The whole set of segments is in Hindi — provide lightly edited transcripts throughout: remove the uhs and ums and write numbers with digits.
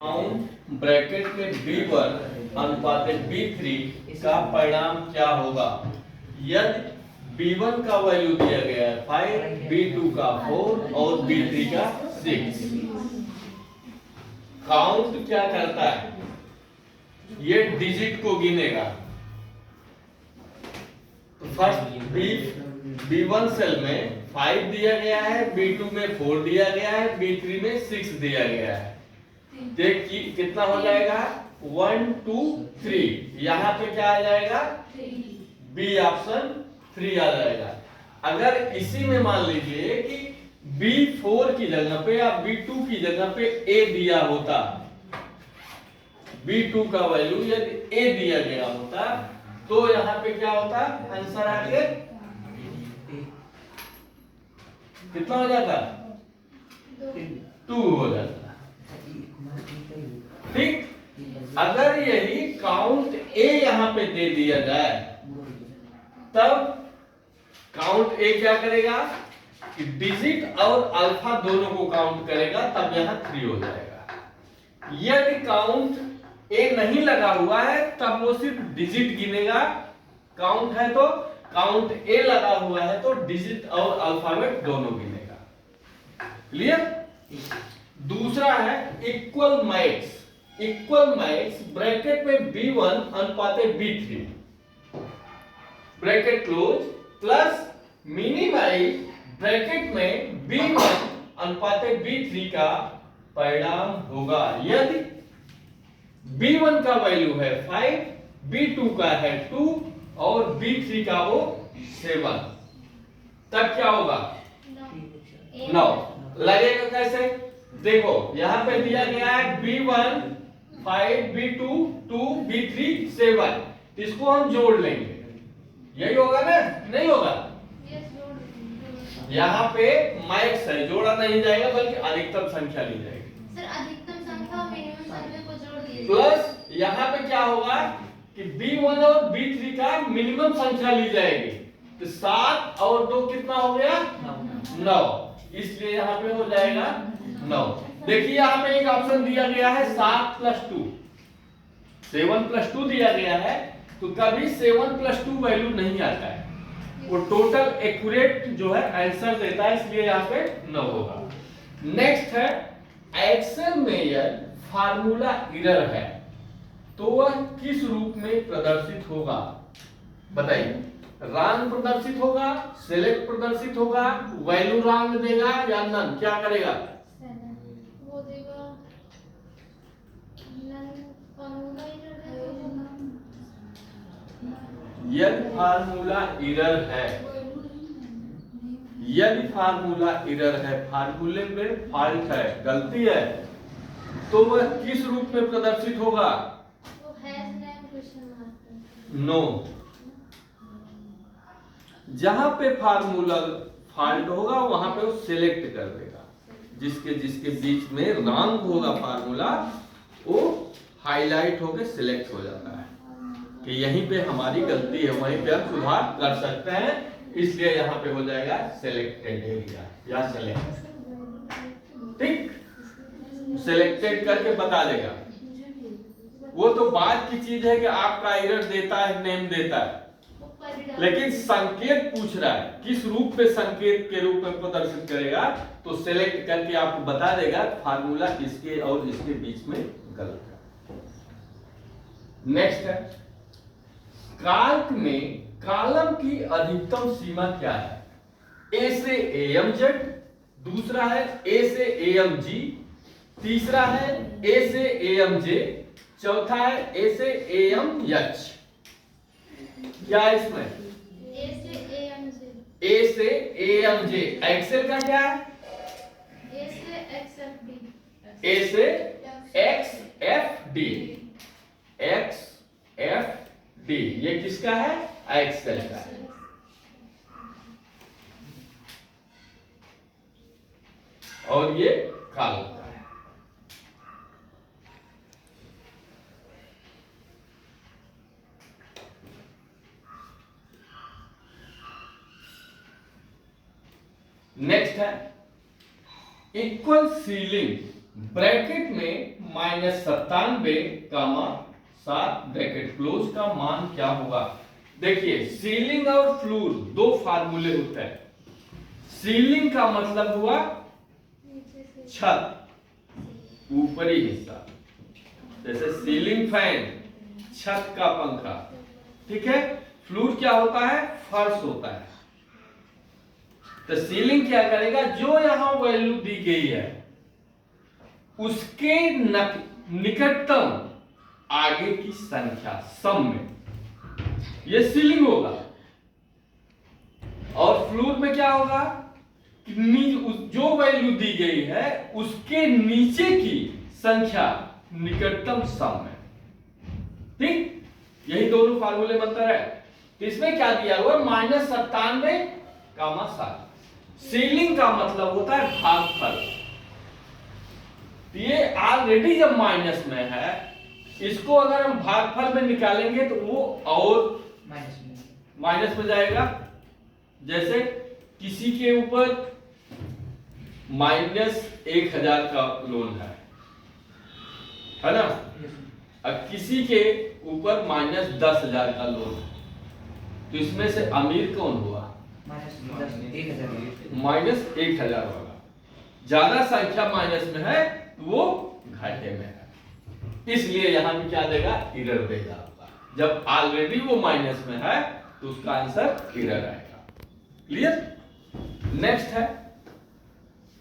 काउंट ब्रैकेट में B1 अनुपात B3 का परिणाम क्या होगा यदि B1 का वैल्यू दिया गया है 5, B2 का 4 और B3 का 6। काउंट क्या करता है, ये डिजिट को गिनेगा। तो फर्स्ट B1 सेल में 5 दिया गया है, B2 में 4 दिया गया है, B3 में 6 दिया गया है। देख कितना हो जाएगा 1 2 3। यहाँ पे क्या आ जाएगा बी ऑप्शन 3 आ जाएगा। अगर इसी में मान लीजिए कि B4 की जगह पे या B2 की जगह पे A दिया होता, B2 का वैल्यू यदि A दिया गया होता तो यहाँ पे क्या होता, आंसर आगे कितना हो जाता 2 हो जाता। ठीक, अगर यही काउंट ए यहां पे दे दिया जाए तब काउंट ए क्या करेगा कि डिजिट और अल्फा दोनों को काउंट करेगा, तब यहां 3 हो जाएगा। यदि काउंट ए नहीं लगा हुआ है तब वो सिर्फ डिजिट गिनेगा। काउंट है तो काउंट ए लगा हुआ है तो डिजिट और अल्फाबेट दोनों गिनेगा। क्लियर। दूसरा है equal max. Equal max bracket में B1 अनुपात B3 bracket close plus minimize bracket में B1 अनुपात B3 का परिणाम होगा यदि B1 का वैल्यू है 5, B2 का है 2 और B3 का वो 7। तब क्या होगा 9 लगेगा। कैसे देखो, यहां पे दिया गया है B1 5, B2 2, B3 7। इसको हम जोड़ लेंगे, यही होगा ना, नहीं होगा। यहाँ पे मैक्स है, जोड़ा नहीं जाएगा बल्कि अधिकतम संख्या ली जाएगी। सर अधिकतम संख्या और मिनिमम संख्या को जोड़ दीजिए। प्लस यहाँ पे क्या होगा कि B1 और B3 का मिनिमम संख्या ली जाएगी। तो 7 और 2 कितना हो गया 9, इसलिए यहाँ पे हो जाएगा 9। देखिए यहाँ पे एक ऑप्शन दिया गया है 7 + 2, 7 + 2 दिया गया है, तो कभी 7 + 2 वैल्यू नहीं आता है, वो टोटल एक्यूरेट जो है आंसर देता है, इसलिए यहाँ पे 9 होगा। नेक्स्ट है एक्सेल में यह फार्मूला एरर है तो वह किस रूप में प्रदर्शित होगा बताइए। रॉन्ग प्रदर्शित होगा, सेलेक्ट प्रदर्शित होगा, वैल्यू रॉन्ग देगा या नन, क्या करेगा। वो देगा फार्मूला यदि फार्मूला एरर है, यदि फार्मूला एरर है, फार्मूले में फॉल्ट है, गलती है, तो वह किस रूप में प्रदर्शित होगा। वो hash name question mark. No, जहां पे फार्मूला फॉल्ट होगा वहां पे वो सिलेक्ट कर देगा, जिसके जिसके बीच में रॉन्ग होगा फार्मूला वो हाईलाइट होकर सिलेक्ट हो जाता है कि यहीं पे हमारी गलती है, वहीं पे हम सुधार कर सकते हैं, इसलिए यहाँ पे हो जाएगा सिलेक्टेड एरिया या सेलेक्ट। ठीक, सिलेक्टेड करके बता देगा। वो तो बात की चीज है कि आपका एरर देता है, नेम देता है, लेकिन संकेत पूछ रहा है किस रूप में संकेत के रूप में प्रदर्शित करेगा, तो सिलेक्ट करके आपको बता देगा फार्मूला इसके और इसके बीच में गलत है। नेक्स्ट है काल्क में कॉलम की अधिकतम सीमा क्या है। ए से AMZ, दूसरा है A से AMG, तीसरा है A से AMJ, चौथा है A से AMH। क्या है इसमें A से AMJ। A से AMJ। एक्सेल का क्या है A से XFD। A से XFD। XFD ये किसका है, एक्सेल का है। और ये कॉलम का है। नेक्स्ट है इक्वल सीलिंग ब्रैकेट में -97, ब्रैकेट क्लोज का मान क्या होगा? देखिए सीलिंग और फ्लोर दो फार्मूले होते हैं। सीलिंग का मतलब हुआ नीचे से छत, ऊपरी हिस्सा, जैसे सीलिंग फैन, छत का पंखा, ठीक है। फ्लोर क्या होता है? फर्श होता है। तो सीलिंग क्या करेगा? जो यहां वैल्यू दी गई है उसके निकटतम आगे की संख्या सम में, ये सीलिंग होगा। और फ्लोर में क्या होगा कि जो वैल्यू दी गई है उसके नीचे की संख्या निकटतम सम में, ठीक। यही दोनों फार्मूले मंत्र है। तो इसमें क्या दिया हुआ? -97, सीलिंग का मतलब होता है भागफल। ये ऑलरेडी जब माइनस में है, इसको अगर हम भागफल में निकालेंगे तो वो और माइनस में जाएगा। जैसे किसी के ऊपर -1000 का लोन है ना, अब किसी के ऊपर -10,000 का लोन है, तो इसमें से अमीर कौन हुआ? -1000 वाला। ज्यादा संख्या माइनस में है तो वो घाटे में है, इसलिए यहां भी क्या देगा? एरर देगा। जब ऑलरेडी वो माइनस में है तो उसका आंसर एरर आएगा। क्लियर? नेक्स्ट है,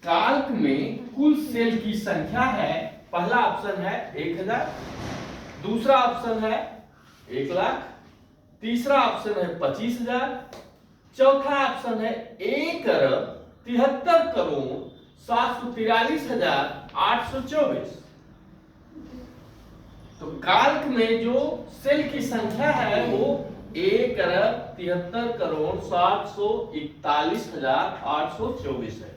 काल्क में कुल सेल की संख्या है। पहला ऑप्शन है 1000, दूसरा ऑप्शन है 1,00,000, तीसरा ऑप्शन है 25,000, चौथा ऑप्शन है 1,73,743,824। तो काल्क में जो सेल की संख्या है वो 1,73,741,824 है।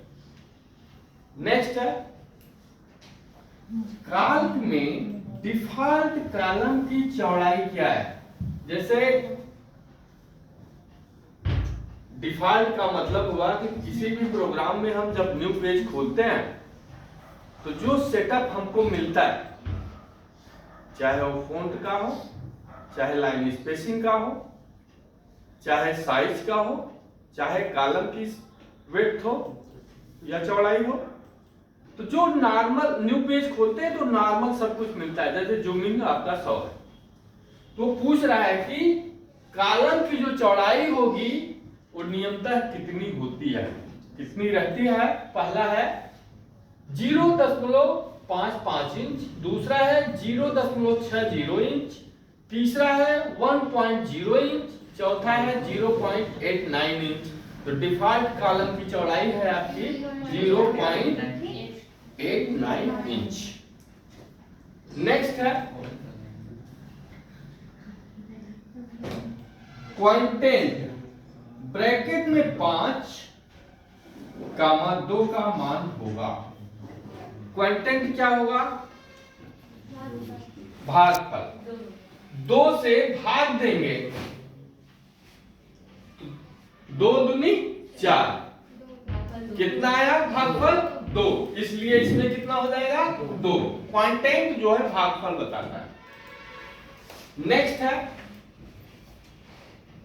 नेक्स्ट है, काल्क में डिफॉल्ट कॉलम की चौड़ाई क्या है? जैसे डिफॉल्ट का मतलब हुआ कि किसी भी प्रोग्राम में हम जब न्यू पेज खोलते हैं तो जो सेटअप हमको मिलता है, चाहे वो फॉन्ट का हो, चाहे लाइन स्पेसिंग का हो, चाहे साइज का हो, चाहे कॉलम की विड्थ हो या चौड़ाई हो, तो जो नॉर्मल न्यू पेज खोलते हैं तो नॉर्मल सब कुछ मिलता है। जैसे जूमिंग आपका 100 है, तो पूछ रहा है कि कॉलम की जो चौड़ाई होगी वो नियमतः कितनी होती है, कितनी रहती है? पहला है 0.55 इंच, दूसरा है 0.60 इंच, तीसरा है 1.0 इंच, चौथा है 0.89 इंच। तो डिफॉल्ट कॉलम की चौड़ाई है आपकी 0.89 इंच। नेक्स्ट है क्वांटेंट, ब्रैकेट में 5,2 का मान होगा। क्वांटेंट क्या होगा? भागफल। 2 से भाग देंगे, 2 दूनी 4, कितना आया? भागफल 2, इसलिए इसमें कितना हो जाएगा? 2। क्वांटेंट जो है भागफल बताता है। नेक्स्ट है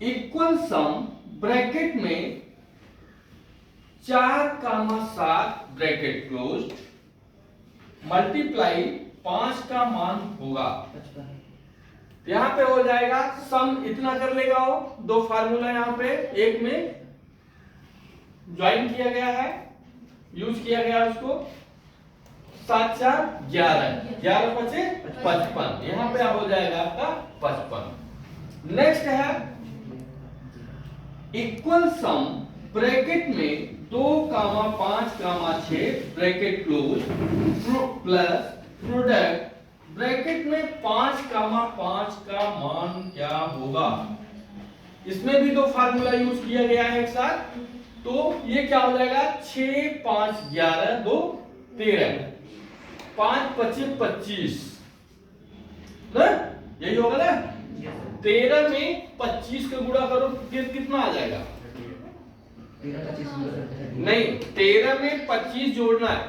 इक्वल सम, ब्रैकेट में 4,7 ब्रैकेट क्लोज, मल्टीप्लाई 5 का मान होगा। यहां पे हो जाएगा सम, इतना कर लेगा वो। दो फार्मूला यहां पे एक में ज्वाइन किया गया है, यूज किया गया उसको। 7 4 11, 11 5 55, यहां पे हो जाएगा आपका 55। नेक्स्ट है इक्वल सम, ब्रैकेट में 2,5,6 bracket close plus product, bracket में 5,5 का मान क्या होगा? इसमें भी दो फार्मूला यूज किया गया है एक साथ, तो ये क्या हो जाएगा? 6 5 11 2 13, 5 25 25 ना, यही होगा ना। 13 में 25 का गुणा करो, कितना आ जाएगा? नहीं, 13 में 25 जोड़ना है,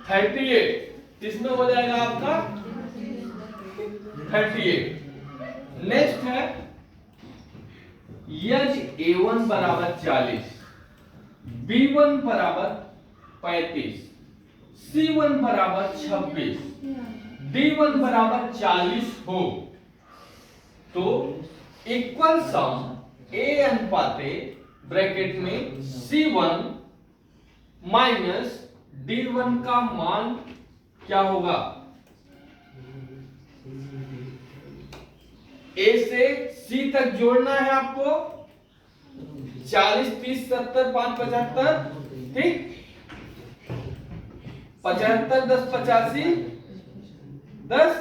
38 इसमें हो जाएगा आपका 38। नेक्स्ट है यदि A1 बराबर 40, B1 बराबर 35, C1 बराबर 26, D1 बराबर 40 हो तो इक्वल सम A अनुपाते ब्रैकेट में C1 माइनस D1 का मान क्या होगा? A से C तक जोड़ना है आपको 40 30 70 5 75, ठीक, 75 10 85 10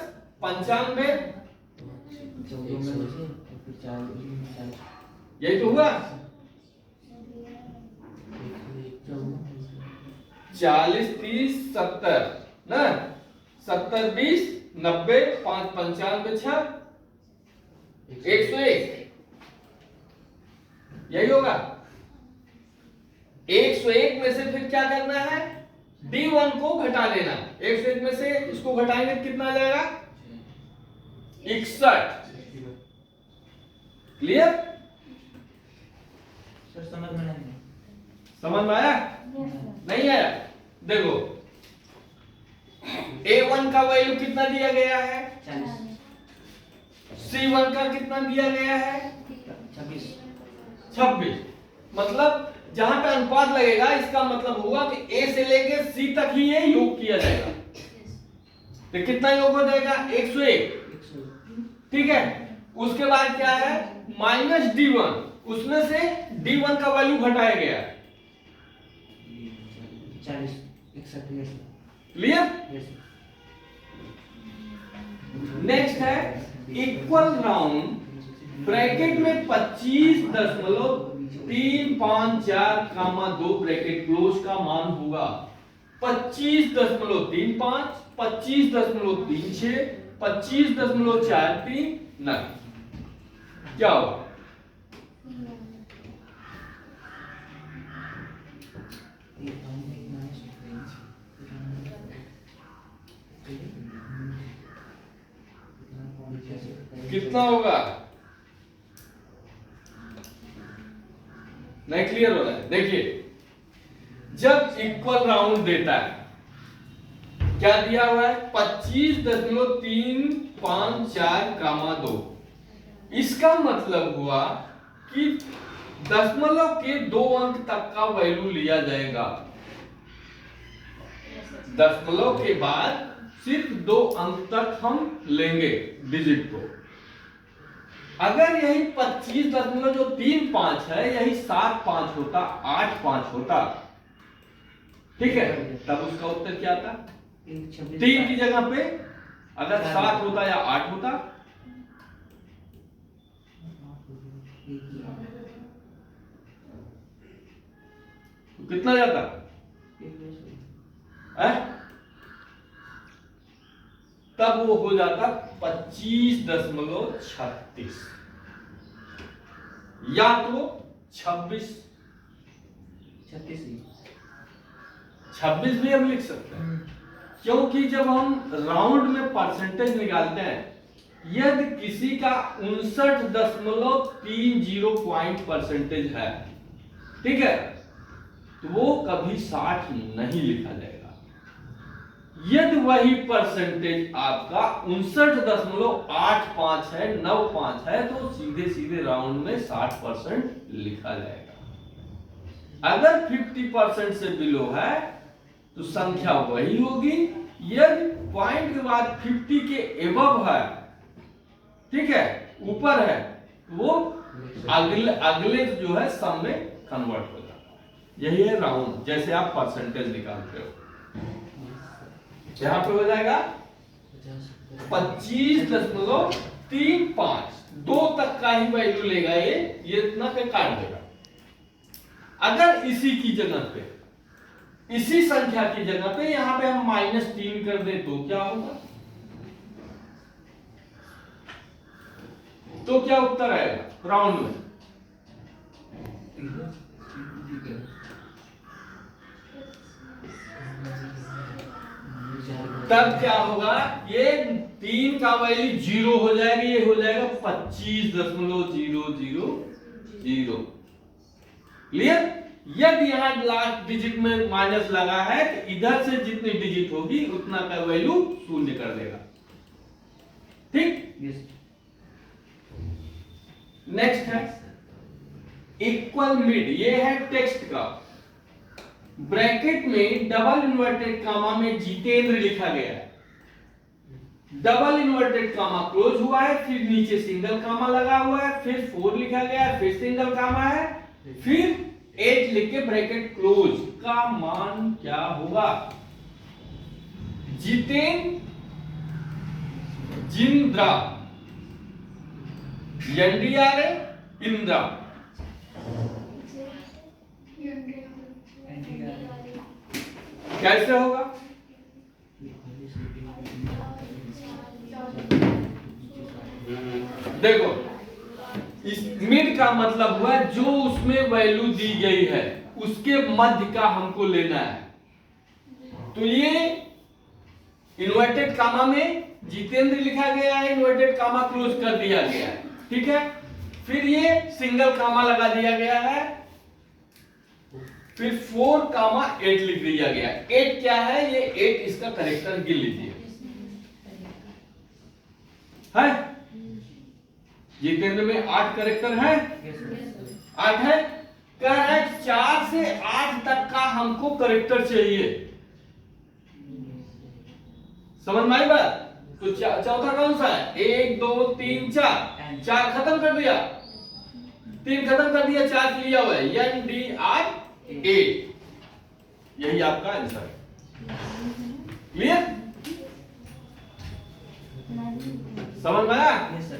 95, यही तो हुआ। 40 30 70 ना, 70 20 90 5 95 6 101, यही होगा। 101 में से फिर क्या करना है? D1 को घटा देना। 101 में से इसको घटाएंगे कितना आ जाएगा? 61। क्लियर? समझ में आया? नहीं आया? देखो A1 का वैल्यू कितना दिया गया है? 40, C1 का कितना दिया गया है? 26। मतलब जहां पे अनुपात लगेगा इसका मतलब हुआ कि A से लेके C तक ही ये योग किया जाएगा। तो कितना योग हो जाएगा? 101, ठीक है। उसके बाद क्या है? माइनस D1, उसमें से D1 का वैल्यू घटाया गया। 40 61। क्लियर? नेक्स्ट है इक्वल राउंड ब्रैकेट में 25.354, 2 ब्रैकेट क्लोज का मान होगा 25.35, 25.36, 25.43 9। क्या होगा? कितना होगा? नहीं क्लियर हो रहा है? देखिए जब इक्वल राउंड देता है क्या दिया हुआ है? 25.354, 2। इसका मतलब हुआ कि दशमलव के 2 अंक तक का वैल्यू लिया जाएगा। दशमलव के बाद सिर्फ 2 अंक तक हम लेंगे डिजिट को। अगर यही 25.35 है, यही 75 होता, 85 होता, ठीक है, तब उसका उत्तर क्या था? 3 की जगह पे अगर 7 होता या 8 होता तो कितना जाता है? तब वो हो जाता 25.36 या तो 26 भी हम लिख सकते हैं, क्योंकि जब हम राउंड में परसेंटेज निकालते हैं, यदि किसी का 59.30 पॉइंट परसेंटेज है, ठीक है, तो वो कभी 60 नहीं लिखा जाएगा। यदि वही परसेंटेज आपका 59.85 है, 95 है, तो सीधे सीधे राउंड में 60% लिखा जाएगा। अगर 50% से बिलो है तो संख्या वही होगी। यदि पॉइंट के बाद 50 के एबव है, ठीक है, ऊपर है, वो अगले जो है सम में कन्वर्ट हो जाता है। यही है राउंड, जैसे आप परसेंटेज निकालते हो। यहां पे हो जाएगा 25.35, 2 तक का ही वैल्यू लेगा ये इतना पे काट देगा। अगर इसी की जगह पे, इसी संख्या की जगह पे यहां पे हम -3 कर दें तो क्या होगा? तो क्या उत्तर आएगा राउंड में? तब क्या होगा, ये 3 का वैल्यू 0 हो जाएगा, ये हो जाएगा 25.0000। क्लियर? यदि यहाँ लास्ट डिजिट में माइनस लगा है तो इधर से जितनी डिजिट होगी उतना का वैल्यू 0 कर देगा। ठीक? Yes. नेक्स्ट है इक्वल मिड, ये है टेक्स्ट का। ब्रैकेट में डबल इन्वर्टेड कामा में जितेंद्र लिखा गया है, डबल इन्वर्टेड कामा क्लोज हुआ है, फिर नीचे सिंगल कामा लगा हुआ है, फिर 4 लिखा गया है, फिर सिंगल कामा है, फिर 8 लिख के ब्रैकेट क्लोज। का मान क्या होगा? जिंद्रा, यंडियारे इंद्रा, कैसे होगा? देखो, इस मिड का मतलब हुआ जो उसमें वैल्यू दी गई है उसके मध्य का हमको लेना है। तो ये इन्वर्टेड कामा में जितेंद्र लिखा गया है, इन्वर्टेड कामा क्लोज कर दिया गया है, ठीक है। फिर ये सिंगल कामा लगा दिया गया है, फिर 4 कामा 8 लिख दिया गया है। 8 क्या है? ये 8 इसका करेक्टर गिन लीजिए, है जितेंद्र में 8 करेक्टर है, 8 है। कह रहा है 4 से 8 तक का हमको करेक्टर चाहिए। समझ में आई बात? तो चौथा कौन सा है? 1 2 3 4, 4 खत्म कर दिया, 3 खत्म कर दिया, 4 लिया हुआ है, NDR 8। यही आपका आंसर है। क्लियर? समझ में आया? Yes, sir.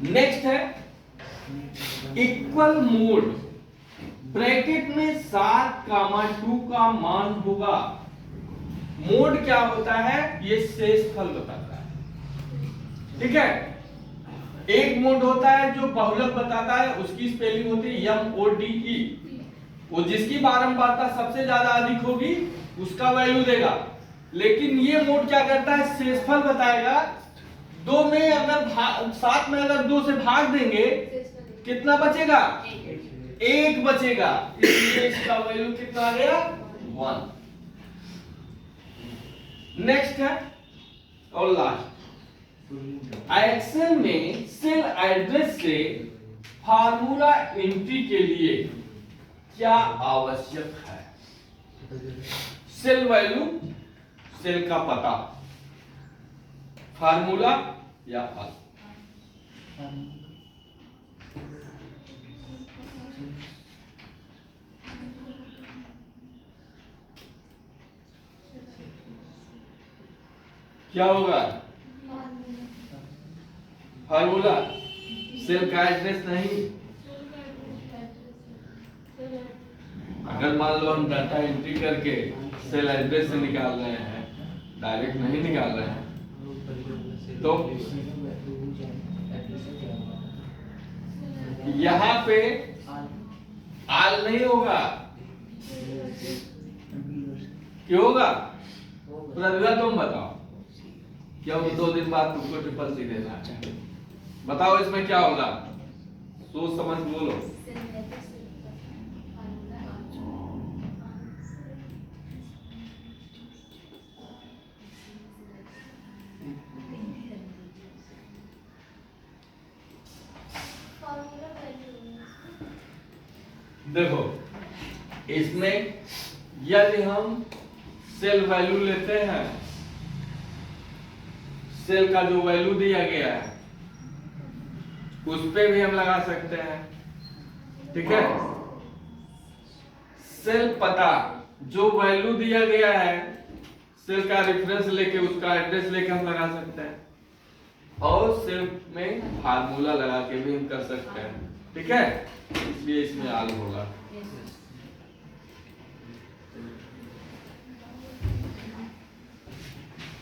नेक्स्ट है इक्वल मोड। ब्रैकेट में 7,2 का मान होगा। मोड क्या होता है? ये शेषफल बताता है, ठीक है। एक मोड होता है जो बहुलक बताता है, उसकी स्पेलिंग होती है MODE। वो जिसकी बारंबारता सबसे ज्यादा अधिक होगी उसका वैल्यू देगा। लेकिन ये मोड क्या करता है? शेषफल बताएगा। 2 में अगर 7 में अगर 2 से भाग देंगे कितना बचेगा? 1 बचेगा, इसलिए इसका वैल्यू कितना आ गया? 1। नेक्स्ट है और लास्ट, एक्सेल में सेल एड्रेस से फार्मूला एंट्री के लिए क्या आवश्यक है? सेल वैल्यू, सेल का पता, फार्मूला या फल? क्या होगा? फार्मूला। सेल का एड्रेस नहीं। अगर मान लो हम डाटा एंट्री करके सेल एड्रेस से निकाल रहे हैं, डायरेक्ट नहीं निकाल रहे हैं, तो यहाँ पे आल नहीं होगा, क्यों होगा? प्रतिभा तुम बताओ, क्यों 2 दिन बाद तुमको ट्रिपल सी देना है? बताओ इसमें क्या होगा? सोच समझ बोलो। देखो, इसमें यदि हम सेल वैल्यू लेते हैं, सेल का जो वैल्यू दिया गया है उस पे भी हम लगा सकते हैं, ठीक है। सेल पता, जो वैल्यू दिया गया है सेल का रेफरेंस लेके, उसका एड्रेस लेके हम लगा सकते हैं, और सेल में फार्मूला लगा के भी हम कर सकते हैं, ठीक है। इसलिए इसमें आल होगा।